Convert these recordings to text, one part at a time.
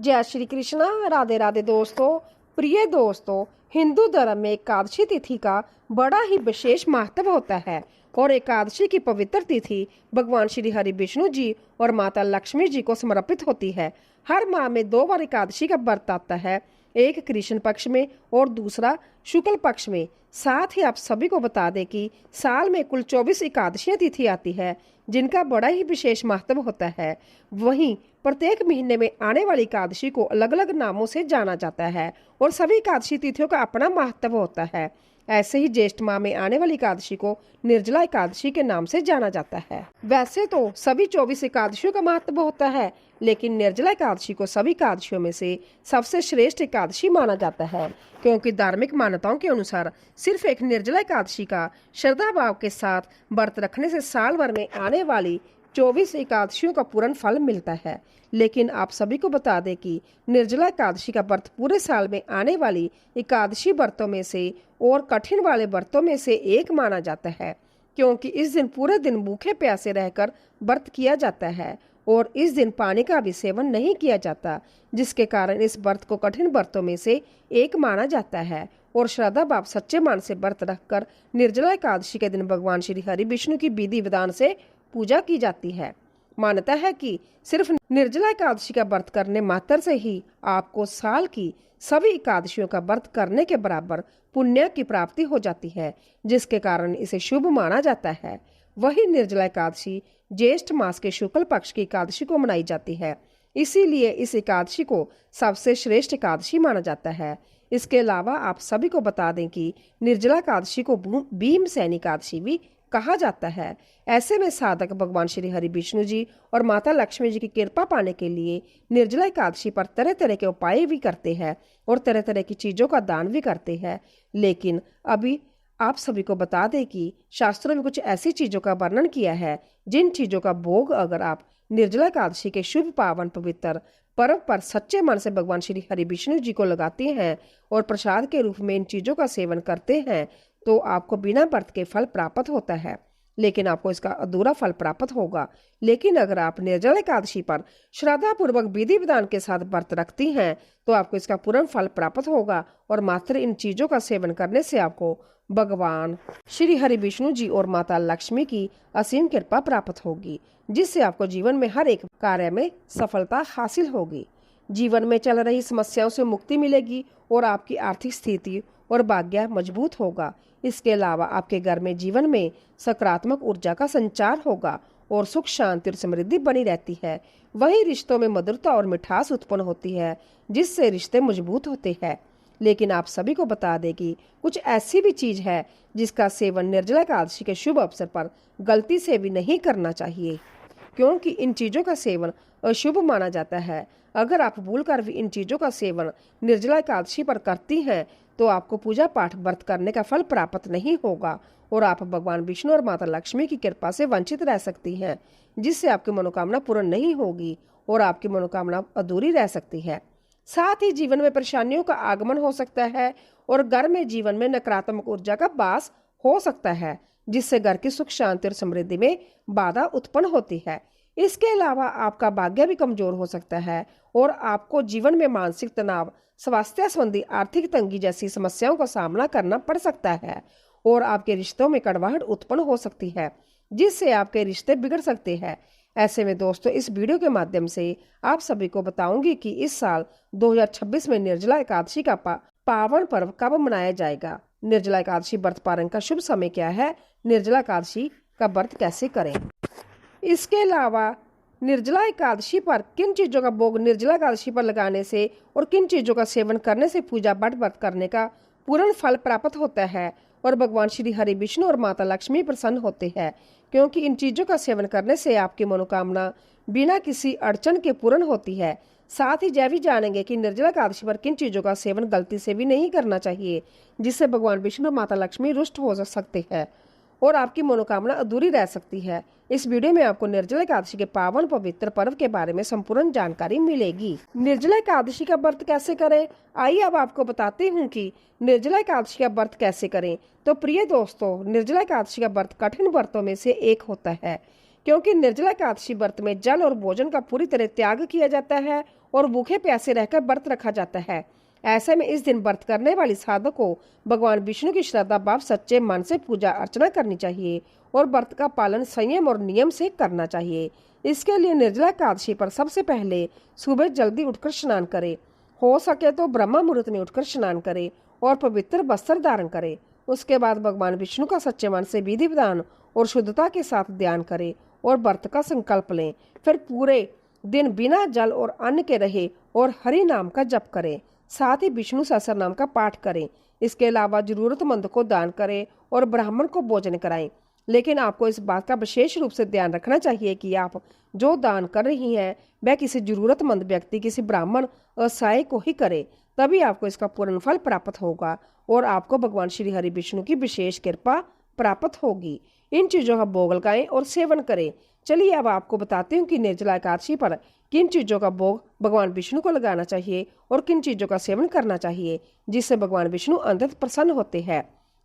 जय श्री कृष्णा। राधे राधे दोस्तों। प्रिय दोस्तों, हिंदू धर्म में एकादशी तिथि का बड़ा ही विशेष महत्व होता है और एकादशी की पवित्र तिथि भगवान श्री हरि विष्णु जी और माता लक्ष्मी जी को समर्पित होती है। हर माह में 2 बार एकादशी का व्रत आता है, एक कृष्ण पक्ष में और दूसरा शुक्ल पक्ष में। साथ ही आप सभी को बता दें कि साल में कुल 24 एकादशियां तिथि आती है, जिनका बड़ा ही विशेष महत्व होता है। वहीं प्रत्येक महीने में आने वाली एकादशी को अलग अलग नामों से जाना जाता है और सभी एकादशी तिथियों का अपना महत्व होता है। ऐसे ही ज्येष्ठ माह में आने वाली एकादशी को निर्जला एकादशी के नाम से जाना जाता है। वैसे तो सभी 24 एकादशियों का महत्व होता है, लेकिन निर्जला एकादशी को सभी एकादशियों में से सबसे श्रेष्ठ एकादशी माना जाता है, क्योंकि धार्मिक मान्यताओं के अनुसार सिर्फ एक निर्जला एकादशी का श्रद्धा भाव के साथ व्रत रखने से साल भर में आने वाली 24 एकादशियों का पूर्ण फल मिलता है। लेकिन आप सभी को बता दें कि निर्जला एकादशी का व्रत पूरे साल में आने वाली एकादशी व्रतों में से और कठिन वाले व्रतों में से एक माना जाता है, क्योंकि इस दिन पूरे दिन भूखे प्यासे रहकर व्रत किया जाता है और इस दिन पानी का भी सेवन नहीं किया जाता, जिसके कारण इस व्रत को कठिन व्रतों में से एक माना जाता है। और श्रद्धा भाव सच्चे मन से व्रत रखकर निर्जला एकादशी के दिन भगवान श्री हरि विष्णु की विधि विधान से पूजा की जाती है। मान्यता है कि सिर्फ निर्जला एकादशी का व्रत करने मात्र से ही आपको साल की सभी एकादशियों का व्रत करने के बराबर पुण्य की प्राप्ति हो जाती है, जिसके कारण इसे शुभ माना जाता है। वही निर्जला एकादशी ज्येष्ठ मास के शुक्ल पक्ष की एकादशी को मनाई जाती है, इसीलिए इस एकादशी को सबसे श्रेष्ठ एकादशी माना जाता है। इसके अलावा आप सभी को बता दें कि निर्जला एकादशी को भीमसेन एकादशी भी कहा जाता है। ऐसे में साधक भगवान श्री हरि विष्णु जी और माता लक्ष्मी जी की कृपा पाने के लिए निर्जला एकादशी पर तरह तरह के उपाय भी करते हैं और तरह तरह की चीजों का दान भी करते हैं। लेकिन अभी आप सभी को बता दें कि शास्त्रों में कुछ ऐसी चीजों का वर्णन किया है, जिन चीजों का भोग अगर आप निर्जला एकादशी के शुभ पावन पवित्र पर्व पर सच्चे मन से भगवान श्री हरि विष्णु जी को लगाते हैं और प्रसाद के रूप में इन चीजों का सेवन करते हैं, तो आपको बिना व्रत के फल प्राप्त होता है, लेकिन आपको इसका अधूरा फल प्राप्त होगा। लेकिन अगर आप निर्जला एकादशी पर श्रद्धा पूर्वक विधि विधान के साथ व्रत रखती हैं, तो आपको इसका पूर्ण फल प्राप्त होगा और मात्र इन चीजों का सेवन करने से आपको भगवान श्री हरि विष्णु जी और माता लक्ष्मी की असीम कृपा प्राप्त होगी, जिससे आपको जीवन में हर एक कार्य में सफलता हासिल होगी। जीवन में चल रही समस्याओं से मुक्ति मिलेगी और आपकी आर्थिक स्थिति और भाग्य मजबूत होगा। इसके अलावा आपके घर में जीवन में सकारात्मक ऊर्जा का संचार होगा और सुख शांति और समृद्धि बनी रहती है। वहीं रिश्तों में मधुरता और मिठास उत्पन्न होती है, जिससे रिश्ते मजबूत होते हैं। लेकिन आप सभी को बता दें कि कुछ ऐसी भी चीज है जिसका सेवन निर्जला एकादशी के शुभ अवसर पर गलती से भी नहीं करना चाहिए, क्योंकि इन चीजों का सेवन अशुभ माना जाता है। अगर आप भूलकर भी इन चीजों का सेवन निर्जला एकादशी पर करती हैं, तो आपको पूजा पाठ व्रत करने का फल प्राप्त नहीं होगा और आप भगवान विष्णु और माता लक्ष्मी की कृपा से वंचित रह सकती हैं, जिससे आपकी मनोकामना पूर्ण नहीं होगी और आपकी मनोकामना अधूरी रह सकती है। साथ ही जीवन में परेशानियों का आगमन हो सकता है और घर में जीवन में नकारात्मक ऊर्जा का वास हो सकता है, जिससे घर की सुख शांति और समृद्धि में बाधा उत्पन्न होती है। इसके अलावा आपका भाग्य भी कमजोर हो सकता है और आपको जीवन में मानसिक तनाव, स्वास्थ्य संबंधी आर्थिक तंगी जैसी समस्याओं का सामना करना पड़ सकता है और आपके रिश्तों में कड़वाहट उत्पन्न हो सकती है, जिससे आपके रिश्ते बिगड़ सकते हैं। ऐसे में दोस्तों, इस वीडियो के माध्यम से आप सभी को बताऊंगी कि इस साल 2026 में निर्जला एकादशी का पावन पर्व कब मनाया जाएगा, निर्जला एकादशी व्रत पारण का शुभ समय क्या है, निर्जला एकादशी का व्रत कैसे करें। इसके अलावा निर्जला एकादशी पर किन चीजों का भोग निर्जला एकादशी पर लगाने से और किन चीजों का सेवन करने से पूजा पाठ व्रत करने का पूर्ण फल प्राप्त होता है और भगवान श्री हरि विष्णु और माता लक्ष्मी प्रसन्न होते हैं, क्योंकि इन चीजों का सेवन करने से आपकी मनोकामना बिना किसी अड़चन के पूर्ण होती है। साथ ही यह भी जानेंगे कि निर्जला एकादशी पर किन चीजों का सेवन गलती से भी नहीं करना चाहिए, जिससे भगवान विष्णु और माता लक्ष्मी रुष्ट हो सकते हैं और आपकी मनोकामना अधूरी रह सकती है। इस वीडियो में आपको निर्जला एकादशी के पावन पवित्र पर्व के बारे में संपूर्ण जानकारी मिलेगी। निर्जला एकादशी का व्रत कैसे करें, आइए अब आपको बताती हूँ कि निर्जला एकादशी का व्रत कैसे करें। तो प्रिय दोस्तों, निर्जला एकादशी का व्रत कठिन व्रतों में से एक होता है, क्योंकि निर्जला एकादशी व्रत में जल और भोजन का पूरी तरह त्याग किया जाता है और भूखे प्यासे रहकर व्रत रखा जाता है। ऐसे में इस दिन व्रत करने वाली साधक को भगवान विष्णु की श्रद्धा भाव सच्चे मन से पूजा अर्चना करनी चाहिए और व्रत का पालन संयम और नियम से करना चाहिए। इसके लिए निर्जला एकादशी पर सबसे पहले सुबह जल्दी उठकर स्नान करें। हो सके तो ब्रह्म मुहूर्त में उठकर स्नान करें और पवित्र वस्त्र धारण करें। उसके बाद भगवान विष्णु का सच्चे मन से विधि विधान और शुद्धता के साथ ध्यान करें और व्रत का संकल्प लें। फिर पूरे दिन बिना जल और अन्न के रहे और हरि नाम का जप करें। साथ ही विष्णु सहस्त्र नाम का पाठ करें। इसके अलावा जरूरतमंद को दान करें और ब्राह्मण को भोजन कराएं। लेकिन आपको इस बात का विशेष रूप से ध्यान रखना चाहिए कि आप जो दान कर रही हैं वह किसी जरूरतमंद व्यक्ति, किसी ब्राह्मण असहाय को ही करे, तभी आपको इसका पूर्ण फल प्राप्त होगा और आपको भगवान श्री हरि विष्णु की विशेष कृपा प्राप्त होगी। इन चीजों का भोग लगाएं और सेवन करें। चलिए अब आपको बताती हूँ कि निर्जला एकादशी पर किन चीजों का भोग भगवान विष्णु को लगाना चाहिए और किन चीजों का सेवन करना चाहिए जिससे भगवान विष्णु अंततः प्रसन्न होते हैं।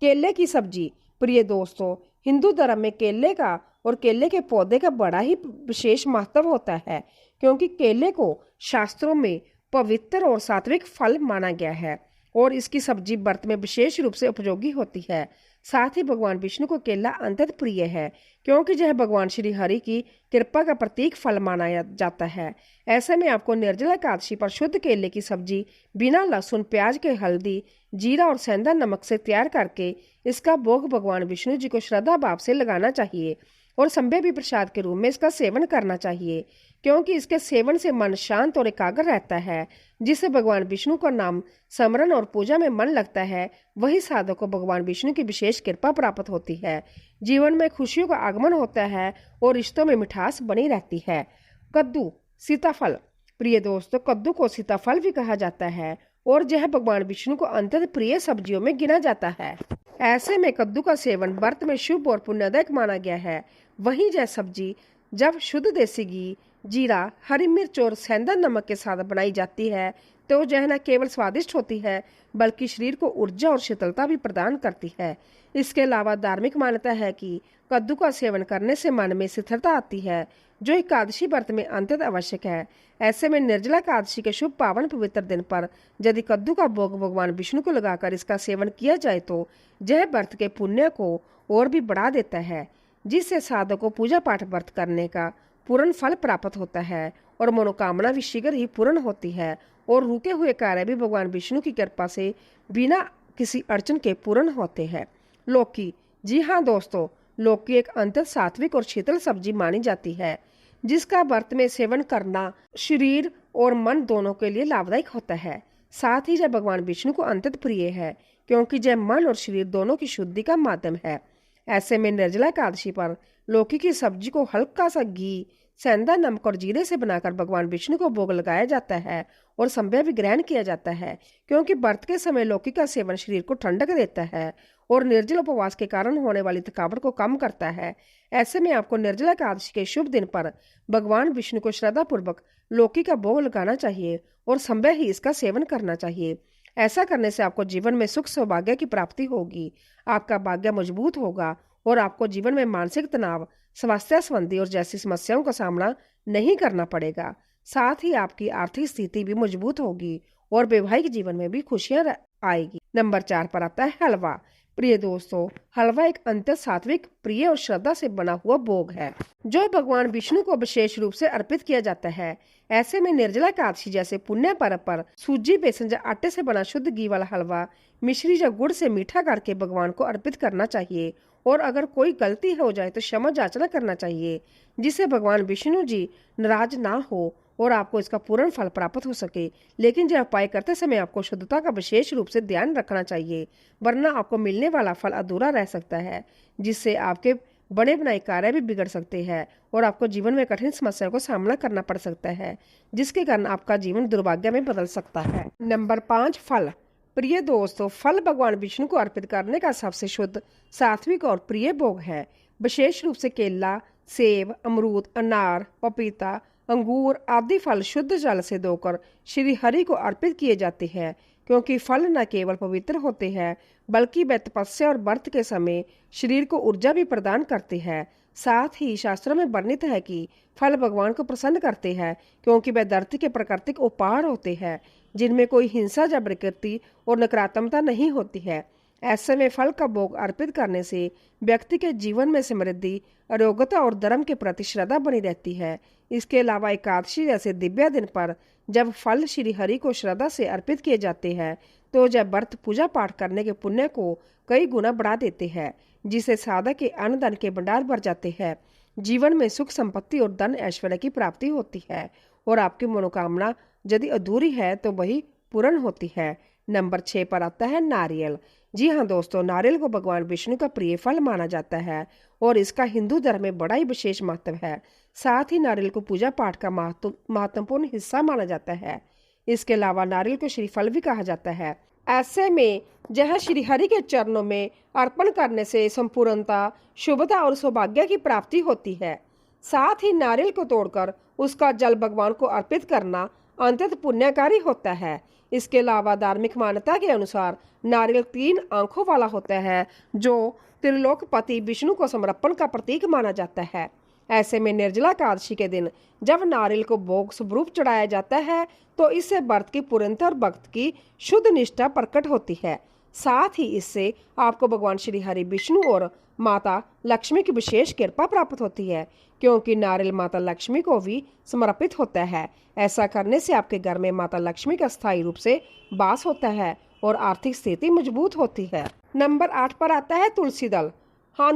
केले की सब्जी। प्रिय दोस्तों, हिंदू धर्म में केले का और केले के पौधे का बड़ा ही विशेष महत्व होता है, क्योंकि केले को शास्त्रों में पवित्र और सात्विक फल माना गया है और इसकी सब्जी व्रत में विशेष रूप से उपयोगी होती है। साथ ही भगवान विष्णु को केला अत्यंत प्रिय है, क्योंकि यह भगवान श्री हरि की कृपा का प्रतीक फल माना जाता है। ऐसे में आपको निर्जला एकादशी पर शुद्ध केले की सब्जी बिना लहसुन, प्याज के, हल्दी, जीरा और सेंधा नमक से तैयार करके इसका भोग भगवान विष्णु जी को श्रद्धा भाव से लगाना चाहिए और संभव भी प्रसाद के रूप में इसका सेवन करना चाहिए, क्योंकि इसके सेवन से मन शांत और एकाग्र रहता है, जिससे भगवान विष्णु का नाम स्मरण और पूजा में मन लगता है। वही साधक को भगवान विष्णु की विशेष कृपा प्राप्त होती है। जीवन में खुशियों का आगमन होता है और रिश्तों में मिठास बनी रहती है। कद्दू, सीताफल। प्रिय दोस्तों, कद्दू को सीताफल भी कहा जाता है और यह भगवान विष्णु को अत्यंत प्रिय सब्जियों में गिना जाता है। ऐसे में कद्दू का सेवन व्रत में शुभ और पुण्यदायक माना गया है। वहीं यह सब्जी जब शुद्ध देसी घी, जीरा, हरी मिर्च और सेंधा नमक के साथ बनाई जाती है तो यह न केवल स्वादिष्ट होती है बल्कि शरीर को ऊर्जा और शीतलता भी प्रदान करती है। इसके अलावा धार्मिक मान्यता है कि कद्दू का सेवन करने से मन में स्थिरता आती है, जो एकादशी व्रत में अत्यंत आवश्यक है। ऐसे में निर्जला एकादशी के शुभ पावन पवित्र दिन पर यदि कद्दू का भोग भगवान विष्णु को लगाकर इसका सेवन किया जाए तो यह व्रत के पुण्य को और भी बढ़ा देता है, जिससे साधक को पूजा पाठ व्रत करने का पूर्ण फल प्राप्त होता है और मनोकामना भी शीघ्र ही पूर्ण होती है और रुके हुए कार्य भी भगवान विष्णु की कृपा से बिना किसी अड़चन के पूर्ण होते हैं। लौकी। जी हाँ दोस्तों, लौकी एक अत्यंत सात्विक और शीतल सब्जी मानी जाती है, जिसका व्रत में सेवन करना शरीर और मन दोनों के लिए लाभदायक होता है। साथ ही यह भगवान विष्णु को अत्यंत प्रिय है, क्योंकि यह मन और शरीर दोनों की शुद्धि का माध्यम है। ऐसे में निर्जला एकादशी पर लौकी की सब्जी को हल्का सा घी, सेंधा नमक और जीरे से बनाकर भगवान विष्णु को भोग लगाया जाता है और संध्या भी ग्रहण किया जाता है, क्योंकि व्रत के समय लौकी का सेवन शरीर को ठंडक देता है और निर्जल उपवास के कारण होने वाली थकावट को कम करता है। ऐसे में आपको निर्जला एकादशी के शुभ दिन पर भगवान विष्णु को श्रद्धा पूर्वक लौकी का भोग लगाना चाहिए और संभव ही इसका सेवन करना चाहिए। ऐसा करने से आपको जीवन में सुख सौभाग्य की प्राप्ति होगी, आपका भाग्य मजबूत होगा और आपको जीवन में मानसिक तनाव, स्वास्थ्य संबंधी और जैसी समस्याओं का सामना नहीं करना पड़ेगा। साथ ही आपकी आर्थिक स्थिति भी मजबूत होगी और वैवाहिक जीवन में भी खुशियां आएगी। नंबर 4 पर आता है हलवा। प्रिय दोस्तों, हलवा एक अत्यंत सात्विक, प्रिय और श्रद्धा से बना हुआ भोग है, जो भगवान विष्णु को विशेष रूप से अर्पित किया जाता है। ऐसे में निर्जला एकादशी जैसे पुण्य पर्व पर सूजी, बेसन या आटे से बना शुद्ध घी वाला हलवा मिश्री या गुड़ से मीठा करके भगवान को अर्पित करना चाहिए और अगर कोई गलती हो जाए तो क्षमा याचना करना चाहिए, जिससे भगवान विष्णु जी नाराज ना हो और आपको इसका पूर्ण फल प्राप्त हो सके। लेकिन यह उपाय करते समय आपको शुद्धता का विशेष रूप से ध्यान रखना चाहिए, वरना आपको मिलने वाला फल अधूरा रह सकता है, जिससे आपके बड़े बनाए कार्य भी बिगड़ सकते हैं और आपको जीवन में कठिन समस्याओं का सामना करना पड़ सकता है, जिसके कारण आपका जीवन दुर्भाग्य में बदल सकता है। नंबर 5 फल। प्रिय दोस्तों, फल भगवान विष्णु को अर्पित करने का सबसे शुद्ध, सात्विक और प्रिय भोग है। विशेष रूप से केला, सेब, अमरूद, अनार, पपीता, अंगूर आदि फल शुद्ध जल से धोकर श्री हरि को अर्पित किए जाते हैं, क्योंकि फल न केवल पवित्र होते हैं बल्कि वे तपस्या और व्रत के समय शरीर को ऊर्जा भी प्रदान करते हैं। साथ ही शास्त्रों में वर्णित है कि फल भगवान को प्रसन्न करते हैं, क्योंकि वे धरती के प्राकृतिक उपहार होते हैं जिनमें कोई हिंसा या विकृति और नकारात्मकता नहीं होती है। ऐसे में फल का भोग अर्पित करने से व्यक्ति के जीवन में समृद्धि, आरोग्यता और धर्म के प्रति श्रद्धा बनी रहती है। इसके अलावा एकादशी जैसे दिव्य दिन पर जब फल श्री हरि को श्रद्धा से अर्पित किए जाते हैं तो जब व्रत पूजा पाठ करने के पुण्य को कई गुना बढ़ा देते हैं, जिससे साधक के अन्न धन के भंडार भर जाते हैं। जीवन में सुख संपत्ति और धन ऐश्वर्य की प्राप्ति होती है और आपकी मनोकामना यदि अधूरी है तो वही पूर्ण होती है। नंबर 6 पर आता है नारियल। जी हाँ दोस्तों, नारियल को भगवान विष्णु का प्रिय फल माना जाता है और इसका हिंदू धर्म में बड़ा ही विशेष महत्व है। साथ ही नारियल को पूजा पाठ का महत्वपूर्ण हिस्सा माना जाता है। इसके अलावा नारियल को श्रीफल भी कहा जाता है। ऐसे में यह श्री हरि के चरणों में अर्पण करने से संपूर्णता, शुभता और सौभाग्य की प्राप्ति होती है। साथ ही नारियल को तोड़कर उसका जल भगवान को अर्पित करना अत्यंत पुण्यकारी होता है। इसके अलावा धार्मिक मान्यता के अनुसार नारियल 3 आंखों वाला होता है, जो त्रिलोकपति विष्णु को समर्पण का प्रतीक माना जाता है। ऐसे में निर्जला एकादशी के दिन जब नारियल को भोग स्वरूप चढ़ाया जाता है तो इससे व्रत की पूर्णता और भक्त की शुद्ध निष्ठा प्रकट होती है। साथ ही इससे आपको भगवान श्री हरि विष्णु और माता लक्ष्मी की विशेष कृपा प्राप्त होती है, क्योंकि नारियल माता लक्ष्मी को भी समर्पित होता है। ऐसा करने से आपके घर में माता लक्ष्मी का स्थायी रूप से वास होता है और आर्थिक स्थिति मजबूत होती है। नंबर 8 पर आता है तुलसी दल। हाँ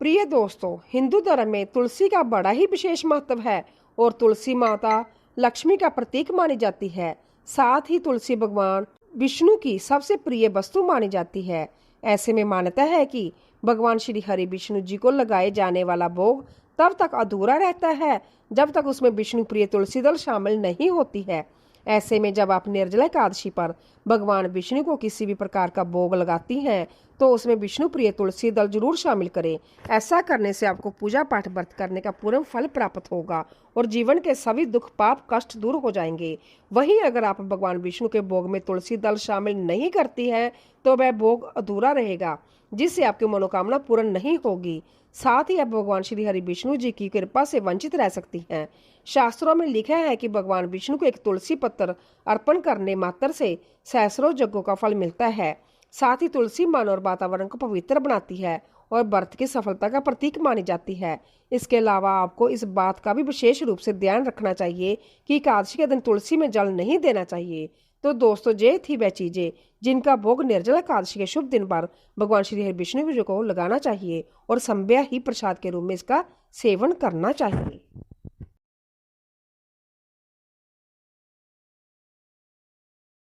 प्रिय दोस्तों, हिंदू धर्म में तुलसी का बड़ा ही विशेष महत्व है और तुलसी माता लक्ष्मी का प्रतीक मानी जाती है। साथ ही तुलसी भगवान विष्णु की सबसे प्रिय वस्तु मानी जाती है। ऐसे में मान्यता है कि भगवान श्री हरि विष्णु जी को लगाए जाने वाला भोग तब तक अधूरा रहता है जब तक उसमें विष्णु प्रिय तुलसी दल शामिल नहीं होती है। ऐसे में जब आप निर्जला एकादशी पर भगवान विष्णु को किसी भी प्रकार का भोग लगाती हैं तो उसमें विष्णु प्रिय तुलसी दल जरूर शामिल करें। ऐसा करने से आपको पूजा पाठ व्रत करने का पूर्ण फल प्राप्त होगा और जीवन के सभी दुख पाप कष्ट दूर हो जाएंगे। वहीं अगर आप भगवान विष्णु के भोग में तुलसी दल शामिल नहीं करती है तो वह भोग अधूरा रहेगा, जिससे आपकी मनोकामना पूर्ण नहीं होगी। साथ ही आप भगवान श्री हरि विष्णु जी की कृपा से वंचित रह सकती हैं। शास्त्रों में लिखा है कि भगवान विष्णु को एक तुलसी पत्र अर्पण करने मात्र से सहस्रों यज्ञों का फल मिलता है। साथ ही तुलसी मन और वातावरण को पवित्र बनाती है और व्रत की सफलता का प्रतीक मानी जाती है। इसके अलावा आपको इस बात का भी विशेष रूप से ध्यान रखना चाहिए कि एकादशी के दिन तुलसी में जल नहीं देना चाहिए। तो दोस्तों, ये थी वह चीजें जिनका भोग निर्जला एकादशी के शुभ दिन पर भगवान श्री हरि विष्णु जी को लगाना चाहिए और संध्या ही प्रसाद के रूप में इसका सेवन करना चाहिए।